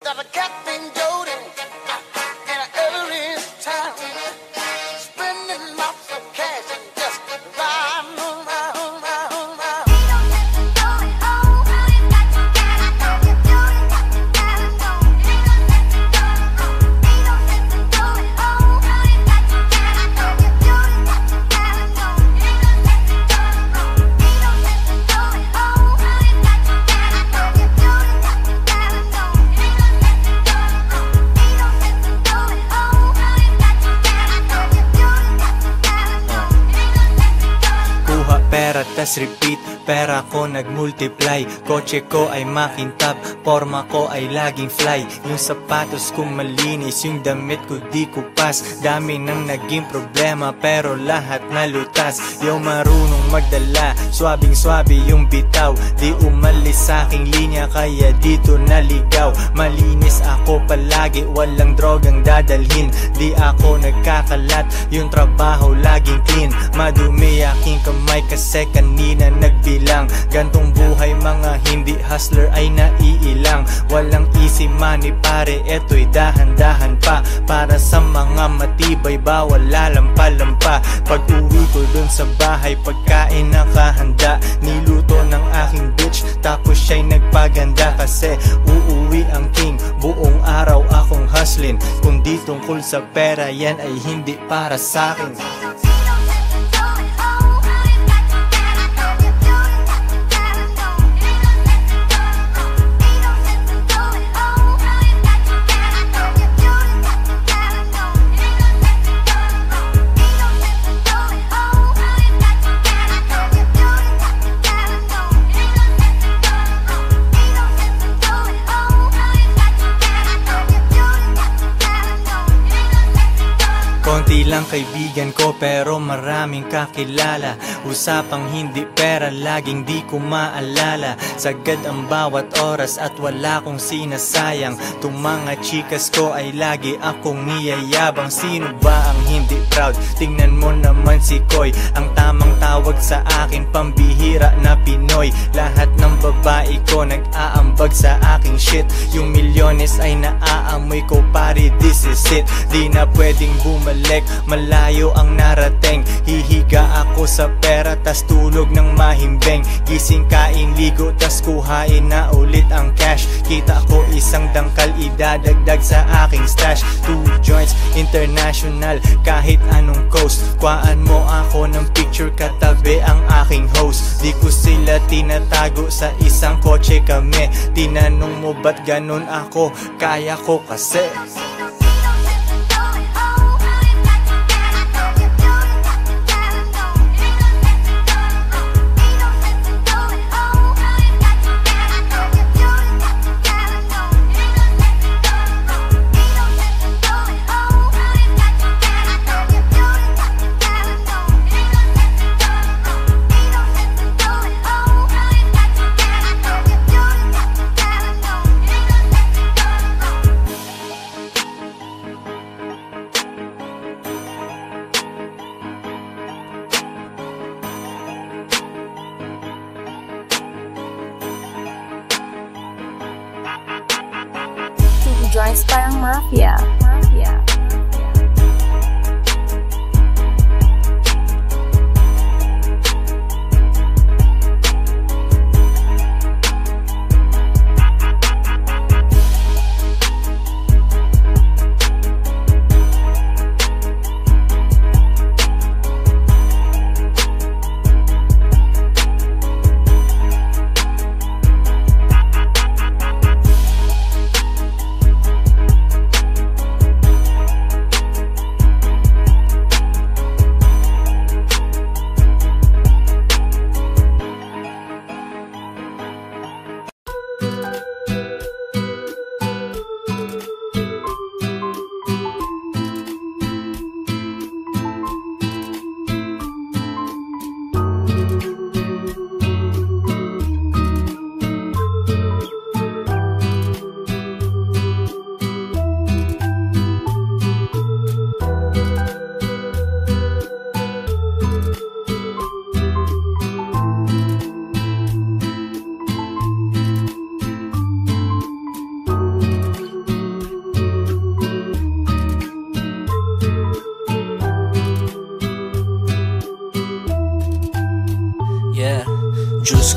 That a cat named Jody in an early town, spending lots of cash and just riding around, round, round. Pera tas repeat, pera ko nagmultiply. Kotse ko ay makintab, forma ko ay laging fly. Yung sapatos ko malinis, yung damit ko di kupas. Dami nang naging problema pero lahat nalutas. Yung marunong magdala, swabing-swabe yung bitaw. Di umalis sa aking linya kaya dito naligaw. Malinis ako palagi, walang drogang dadalhin. Di ako nagkakalat, yung trabaho laging clean. Madumi aking kamay kasi kanina nagbilang. Gantong buhay mga hindi hustler ay naiilang. Walang easy money pare, eto'y dahan-dahan pa. Para sa mga matibay bawal lalampa-lampa. Pag uwi ko dun sa bahay pagkain nakahanda. Niluto ng aking bitch tapos siya'y nagpaganda. Kasi uuwi ang king, buong araw akong hustling. Kung di tungkol sa pera yan ay hindi para sa'kin. Konti lang kaibigan ko pero maraming kakilala. Usapang hindi pera laging di ko maalala. Sagad ang bawat oras at wala kong sinasayang. Tung mga chikas ko ay lagi akong niyayabang. Sino ba ang hindi proud? Tingnan mo naman si Koy. Ang tamang tawag sa akin pambihira na Pinoy. Lahat ng babae ko nag-aambag sa aking shit. Yung milyones ay naaamoy ko pare, this is it. Di na pwedeng bumalik, malayo ang narating. Hihiga ako sa pera tas tulog ng mahimbing. Gising kain ligo tas kuhain na ulit ang cash. Kita ko isang dangkal idadagdag sa aking stash. 2 joints international kahit anong coast. Kuhaan mo ako ng picture katabi ang aking host. Di ko sila tinatago sa isang kotse kami. Tinanong mo ba't ganun ako? Kaya ko kasi. Joints parang mafia.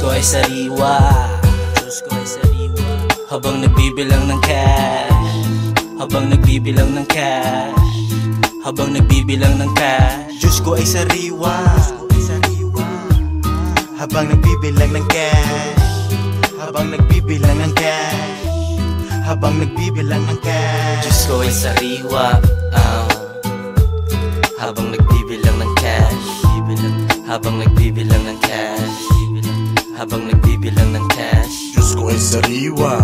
ko ay sariwa, Diyos ko ay sariwa. Habang nagbibilang ng cash, habang nagbibilang ng cash, habang nagbibilang ng cash. Diyos ko ay sariwa, habang nagbibilang ng cash, habang nagbibilang ng cash, habang nagbibilang ng cash. Diyos ko ay sariwa, habang nagbibilang ng cash, habang nagbibilang ng cash, habang nagbibilang ng cash. Diyos ko ay sariwa,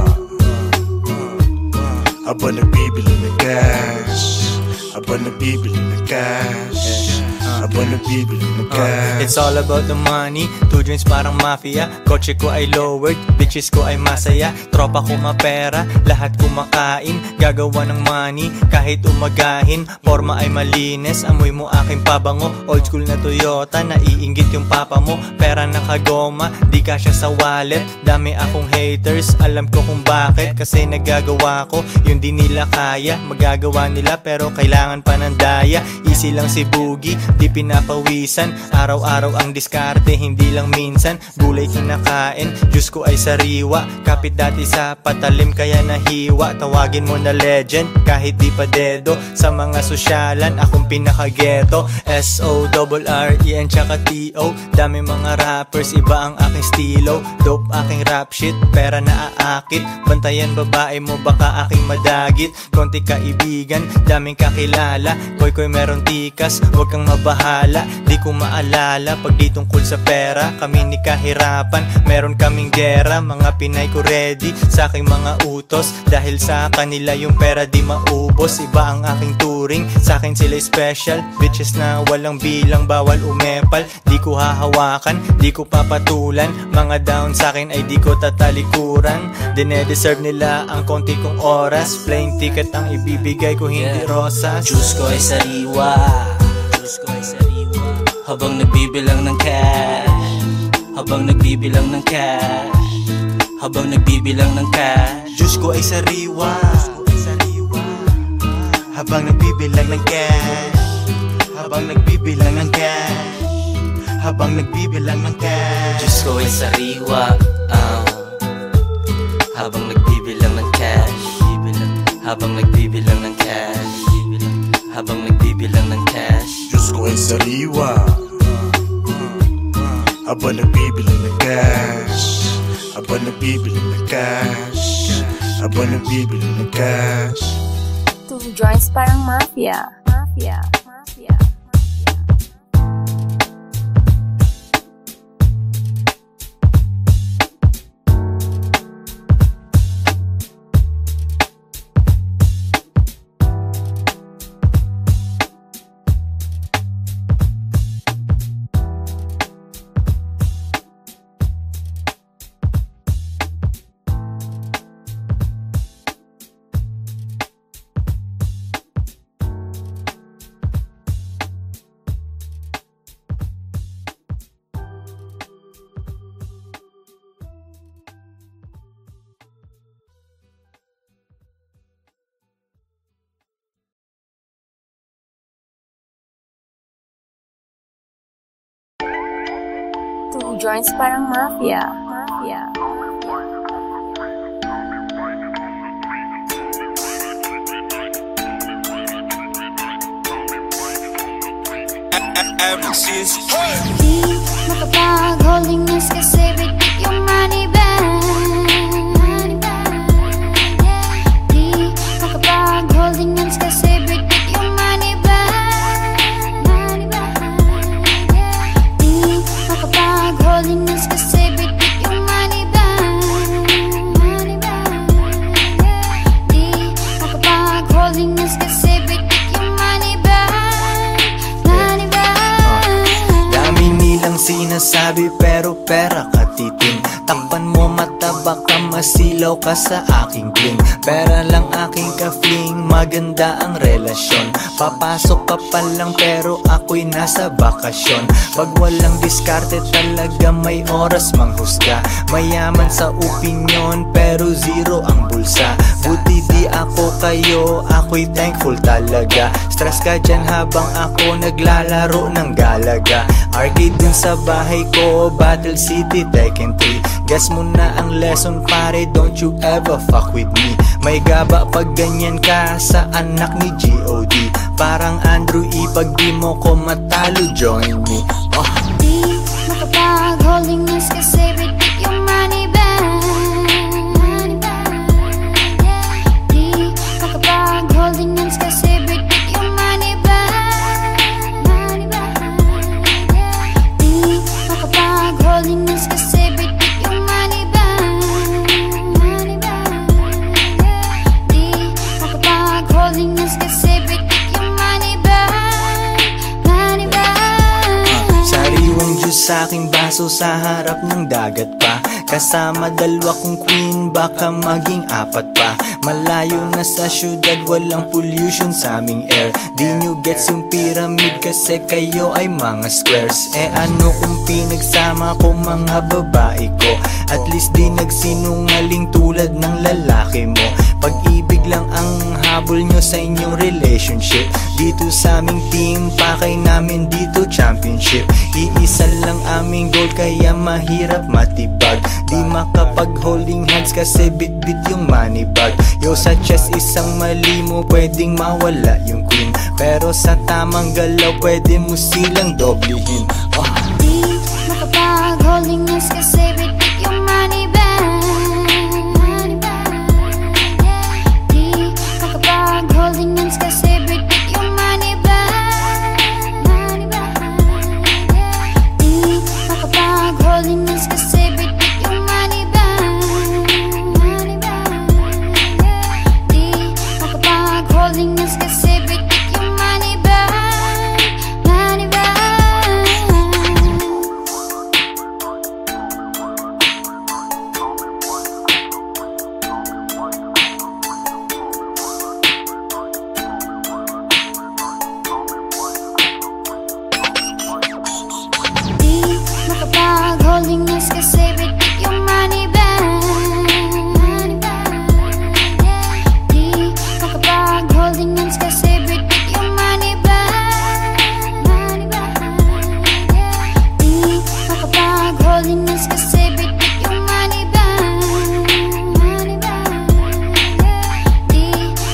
habang nagbibilang ng cash, habang nagbibilang ng cash, habang nagbibilang ng cash. It's all about the money, 2 joints parang mafia. Kotse ko ay lowered, bitches ko ay masaya. Tropa ko mapera, lahat kumakain. Gagawa ng money, kahit umagahin. Forma ay malinis, amoy mo aking pabango. Old school na Toyota, naiinggit yung papa mo. Pera nakagoma, di kasya sa wallet. Dami akong haters, alam ko kung bakit. Kasi nagagawa ko, yung di nila kaya. Magagawa nila pero kailangan pa ng daya. Easy lang si Boogie, di pinapawisan. Araw-araw ang diskarte, hindi lang minsan. Gulay kinakain, Diyos ko ay sariwa. Kapit dati sa patalim kaya nahiwa. Tawagin mo na legend, kahit di pa dedo. Sa mga sosyalan, akong pinaka-ghetto. S-O-R-R-E-N tsaka T-O. Dami mga rappers, iba ang aking stilo. Dope aking rap shit, pera na aakit. Bantayan babae mo, baka aking madagit. Konti kaibigan, daming kakilala. Koy meron tikas, huwag kang mabahala. Di ko maalala pag di tungkol sa pera. Kami ni kahirapan, meron kaming gera. Mga Pinay ko ready sa aking mga utos. Dahil sa kanila yung pera di maubos. Iba ang aking turing, sa akin sila special. Bitches na walang bilang, bawal umepal. Di ko hahawakan, di ko papatulan. Mga down sa akin ay di ko tatalikuran. Dine-deserve nila ang konti kong oras. Plain ticket ang ibibigay ko, hindi rosas. Diyos ko ay sariwa, Diyos ko ay sariwa. Habang nagbibilang ng cash, habang nagbibilang ng cash, habang nagbibilang ng cash. Diyos ko ay sariwa, habang nagbibilang ng cash, habang nagbibilang ng cash, habang nagbibilang ng cash. Diyos ko ay sariwa, habang nagbibilang ng cash, habang nagbibilang ng cash, habang nagbibilang ng cash. Diyos ko ay sariwa, habang nagbibilang ng cash, habang nagbibilang ng cash, habang nagbibilang ng cash. 2 joints parang mafia. Two joints parang mafia. Di makapag-holding hands kasi bitik yung money bag. Di makapag-holding hands kasi bitik yung money bag. Di makapag-holding hands kasi bitik yung money bag. Di makapag-holding hands kasi bitik yung money bag. Sinasabi pero pera katiting. Takpan mo mata baka masilaw ka sa aking bling. Pera lang aking ka-fling, maganda ang relasyon. Papasok ka pa lang pero ako'y nasa bakasyon. Pag walang diskarte talaga may oras manghusga. Mayaman sa opinyon pero zero ang bulsa. Buti di ako kayo, ako'y thankful talaga. Stress ka dyan habang ako naglalaro ng Galaga. Arcade dun sa bahay ko, Battle City, Tekken 3. Guess mo na ang lesson pare, don't you ever fuck with me. May gaba pag ganyan ka sa anak ni G.O.D. Parang Andrew E, pag di mo ko matalo, join me. Di makapag-holding hands kasi bitik yung money bag. Di makapag-holding hands kasi bitik yung money bag. Di makapag-holding hands kasi bitik yung money bag. Di makapag-holding hands kasi bitik yung money bag. Sariwang juice sa aking baso sa harap ng dagat pa. Kasama dalawa kong queen, baka maging apat pa. Malayo na sa syudad, walang pollution sa aming air. Di nyo gets yung pyramid kasi kayo ay mga squares. Eh ano kung pinagsama ko mga babae ko? At least di nagsinungaling tulad ng lalaki mo. Pag-ibig lang ang habol nyo sa inyong relationship. Dito sa aming team, pakay namin dito championship. Iisa lang aming goal kaya mahirap matibag. Di makapag-holding hands kasi bit-bit yung money bag. Yo sa chest isang mali mo pwedeng mawala yung queen. Pero sa tamang galaw pwede mo silang doblehin. Di makapag-holding hands kasi bitik yung money bag. Di makapag-holding hands kasi bitik yung money bag. Di makapag-holding hands kasi bitik yung money bag. Di makapag-holding hands kasi bitik yung money bag. Money bag. Di makapag-holding hands kasi bitik yung money bag. Di makapag-holding hands kasi bitik yung money bag. Di makapag-holding hands kasi bitik yung money bag. Di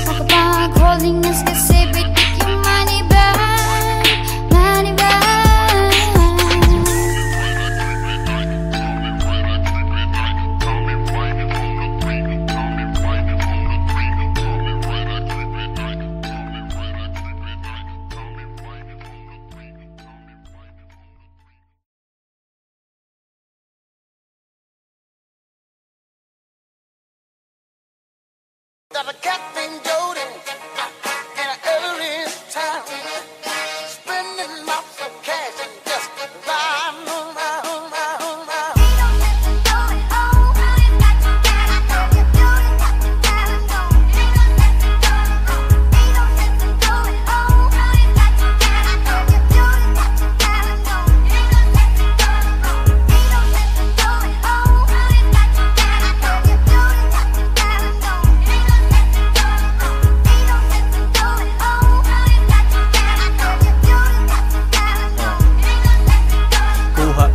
makapag-holding hands kasi bitik yung money bag. Money bag. Got a cat named Jody, and ever in town, spending lots of cash and just riding around.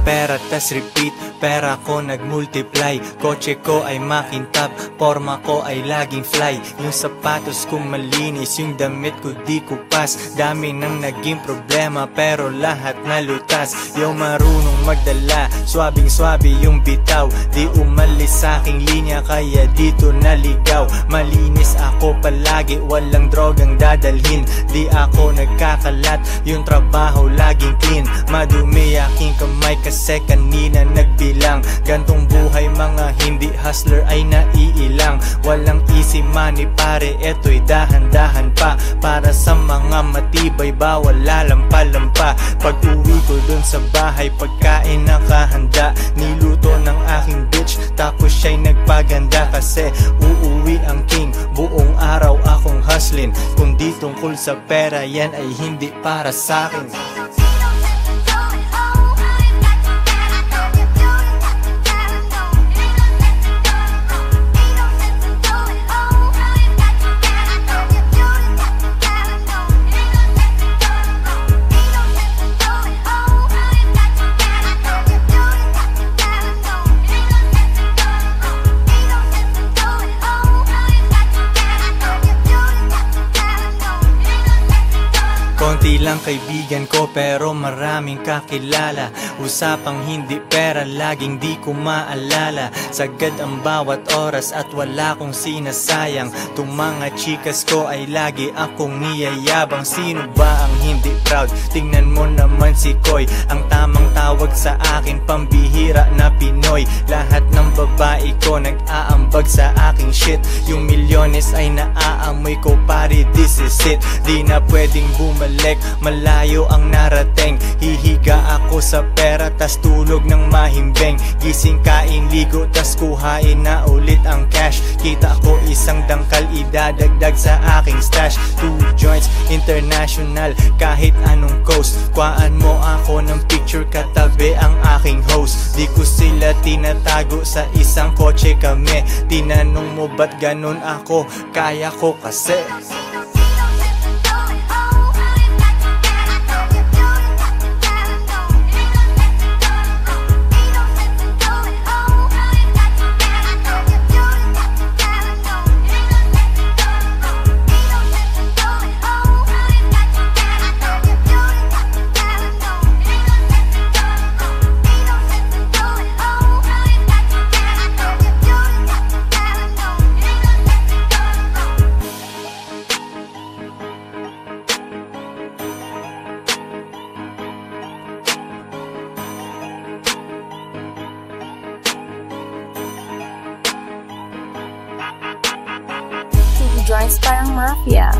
Pera tas repeat, pera ko nagmultiply. Kotse ko ay makintab, forma ko ay laging fly. Yung sapatos ko malinis, yung damit ko di kupas. Dami nang naging problema pero lahat nalutas. Yung marunong magdala, swabing swabe yung bitaw. Di umalis sa aking linya kaya dito naligaw. Malinis ako palagi, walang drogang dadalhin. Di ako nagkakalat, yung trabaho laging clean. Madumi aking kamay kasi kanina nagbilang. Gantong buhay mga hindi hustler ay naiilang. Walang easy money pare, eto'y dahan-dahan pa. Para sa mga matibay bawal lalampa-lampa. Pag uwi ko dun sa bahay pagkain nakahanda. Niluto ng aking bitch tapos siya'y nagpaganda. Kasi uuwi ang king, buong araw akong hustling. Kung di tungkol sa pera yan ay hindi para sa'kin. Konti lang kaibigan ko pero maraming kakilala. Usapang hindi pera, laging di ko maalala. Sagad ang bawat oras at wala kong sinasayang. Tung mga chikas ko ay lagi akong niyayabang. Sino ba ang hindi proud? Tingnan mo naman si Koy, ang tamang tawag sa akin, pambihira na Pinoy. Lahat ng babae ko nag-aambag sa aking shit. Yung milyones ay naaamoy ko, pare, this is it. Di na pwedeng bumalik, malayo ang narating. Hihiga ako sa pera tas tulog ng mahimbing. Gising, kain, ligo tas kuhain na ulit ang cash. Kita ko isang dangkal, idadagdag sa aking stash. 2 joints, international, kahit anong coast. Kuhaan mo ako ng picture, katabi ang aking host. Di ko sila tinatago, sa isang kotse kami. Tinanong mo ba't ganun ako? Kaya ko kasi. Joints parang mafia.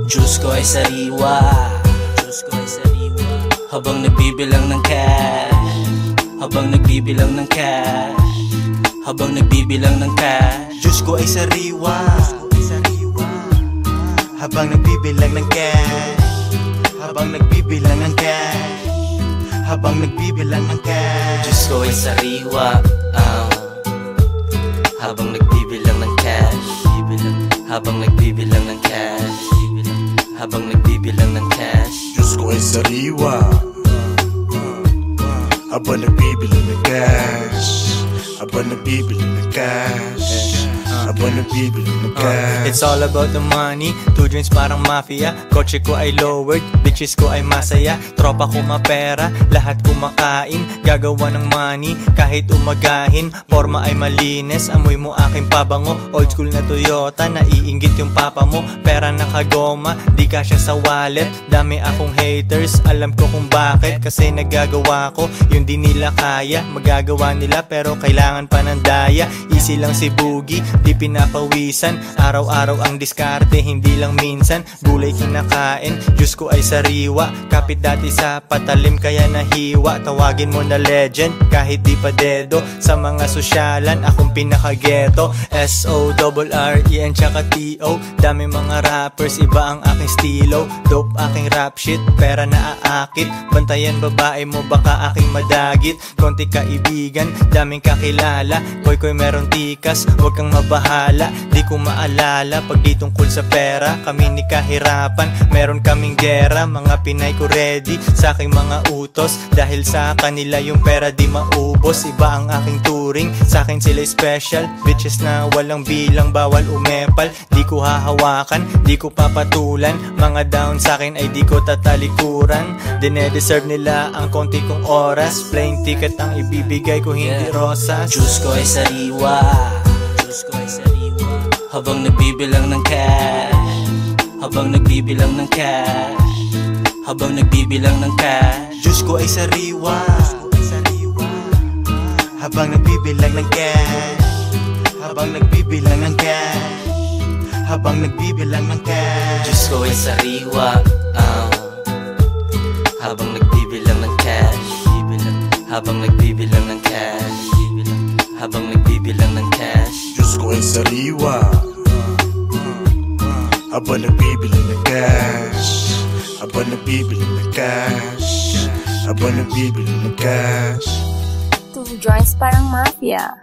Diyos ko ay sariwa, Diyos ko ay sariwa. Habang nagbibilang ng cash, habang nagbibilang ng cash, habang nagbibilang ng cash. Diyos ko ay sariwa, habang nagbibilang ng cash, habang nagbibilang ng cash, habang nagbibilang ng cash. Diyos ko ay sariwa, habang nagbibilang ng cash, habang nagbibilang ng cash, habang nagbibilang ng cash. Diyos ko ay sariwa, habang nagbibilang ng cash, habang nagbibilang ng cash, habang nagbibilang ng cash. It's all about the money, 2 joints parang mafia. Kotse ko ay lowered, bitches ko ay masaya. Tropa ko mapera, lahat kumakain. Gagawa ng money, kahit umagahin. Forma ay malinis, amoy mo aking pabango. Old school na Toyota, naiinggit yung papa mo. Pera nakagoma, di kasya sa wallet. Dami akong haters, alam ko kung bakit. Kasi nagagawa ko, yung di nila kaya. Magagawa nila pero kailangan pa ng daya. Easy lang si Boogie, di pinapawisan. Araw-araw ang diskarte, hindi lang minsan. Gulay kinakain, Diyos ko ay sariwa. Kapit dati sa patalim kaya nahiwa. Tawagin mo na legend, kahit di pa dedo. Sa mga sosyalan, akong pinaka-ghetto. S-O-R-R-E-N tsaka T-O. Dami mga rappers, iba ang aking stilo. Dope aking rap shit, pera na aakit. Bantayan babae mo, baka aking madagit. Konti kaibigan, daming kakilala. Koy meron tikas, huwag kang mabahala. bahala. Di ko maalala pag di tungkol sa pera. Kami ni kahirapan, meron kaming gera. Mga Pinay ko ready sa aking mga utos. Dahil sa kanila yung pera di maubos. Iba ang aking turing, sa akin sila special. Bitches na walang bilang, bawal umepal. Di ko hahawakan, di ko papatulan. Mga down sa akin ay di ko tatalikuran. Dine-deserve nila ang konti kong oras. Plain ticket ang ibibigay ko, hindi rosas. Diyos ko ay sariwa, Diyos ko ay sariwa. Habang nagbibilang ng cash, habang nagbibilang ng cash, habang nagbibilang ng cash. Diyos ko ay sariwa, habang nagbibilang ng cash, habang nagbibilang ng cash, habang nagbibilang ng cash. Diyos ko ay sariwa, habang nagbibilang ng cash, habang nagbibilang ng cash, habang nagbibilang ng cash. Diyos ko ay sariwa, habang nagbibilang ng cash, habang nagbibilang ng cash, habang nagbibilang ng cash. 2 joints parang mafia.